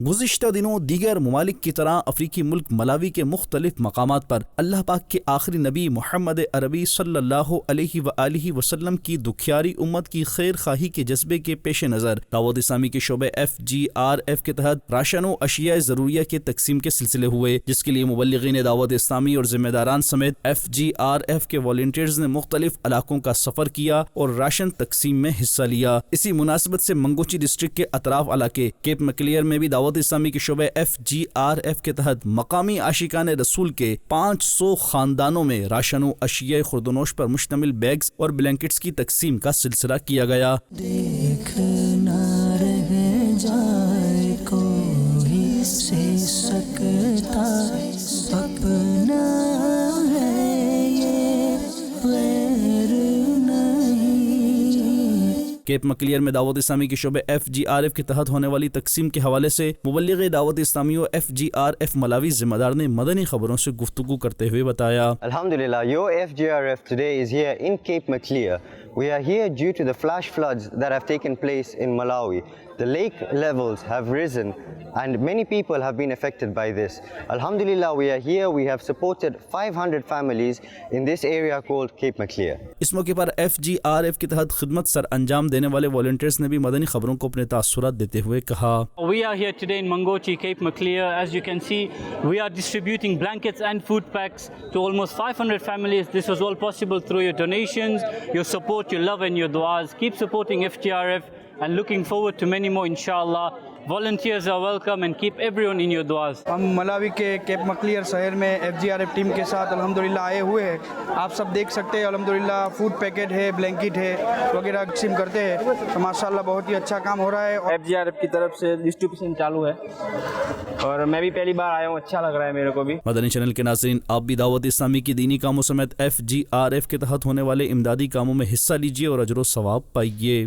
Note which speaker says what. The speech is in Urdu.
Speaker 1: گزشتہ دنوں دیگر ممالک کی طرح افریقی ملک ملاوی کے مختلف مقامات پر اللہ پاک کے آخری نبی محمد عربی صلی اللہ علیہ وآلہ وسلم کی دکھیاری امت کی خیر خواہی کے جذبے کے پیش نظر دعوت اسلامی کے شعبہ FGRF کے تحت راشن و اشیاء ضروریہ کے تقسیم کے سلسلے ہوئے، جس کے لیے مبلغین دعوت اسلامی اور ذمہ داران سمیت FGRF کے والنٹیئرز نے مختلف علاقوں کا سفر کیا اور راشن تقسیم میں حصہ لیا۔ اسی مناسبت سے منگوچی ڈسٹرکٹ کے اطراف علاقے کیپ مکلیئر میں بھی دعوت اسلامی کے شعبہ FGRF کے تحت مقامی عاشقان رسول کے 500 خاندانوں میں راشن و اشیاء خوردونوش پر مشتمل بیگز اور بلینکٹس کی تقسیم کا سلسلہ کیا گیا۔
Speaker 2: دیکھنا رہ جائے کوئی سے سکتا اپنا ہے یہ غیر نہیں۔
Speaker 1: کیپ مکلیئر میں دعوت اسلامی کے شعبہ FGRF کے تحت ہونے والی تقسیم کے حوالے سے مبلغ دعوت اسلامی و FGRF ملاوی ذمہ دار نے مدنی خبروں سے گفتگو کرتے ہوئے بتایا،
Speaker 3: Alhamdulillah, your FGRF today is here in Cape Maclear. We are here due to the flash floods that have taken place in Malawi. The lake levels have risen and many people have been affected by this. Alhamdulillah, we are here. We have supported 500 families in this area called Cape Maclear.
Speaker 1: اس موقع پر FGRF کے تحت خدمت سر انجام دینے والے والنٹیئرز نے بھی مدنی خبروں کو اپنے تاثرات دیتے ہوئے کہا،
Speaker 4: We are here today in Mangochi, Cape Maclear. As you can see, we are distributing blankets and food packs to almost 500 families. This was all possible through your donations, your support, your love and your du'as. Keep supporting FGRF and looking forward to many more, inshallah. Volunteers are welcome and keep everyone in your du'as.
Speaker 5: ہم ملاوی کے کیپ مکلیئر شہر میں FGRF ٹیم کے ساتھ الحمدللہ آئے ہوئے ہیں۔ آپ سب دیکھ سکتے ہیں الحمدللہ فوڈ پیکٹ ہے، بلینکٹ ہے وغیرہ تقسیم کرتے ہیں، تو ماشاءاللہ بہت ہی اچھا کام ہو رہا ہے۔
Speaker 6: FGRF کی طرف سے ڈسٹریبیوشن چالو ہے اور میں بھی پہلی بار آیا ہوں، اچھا لگ رہا ہے میرے کو بھی۔
Speaker 1: مدنی چینل کے ناظرین، آپ بھی دعوت اسلامی کی دینی کاموں سمیت FGRF کے تحت ہونے والے امدادی کاموں میں حصہ لیجیے اور اجر و ثواب پائیے۔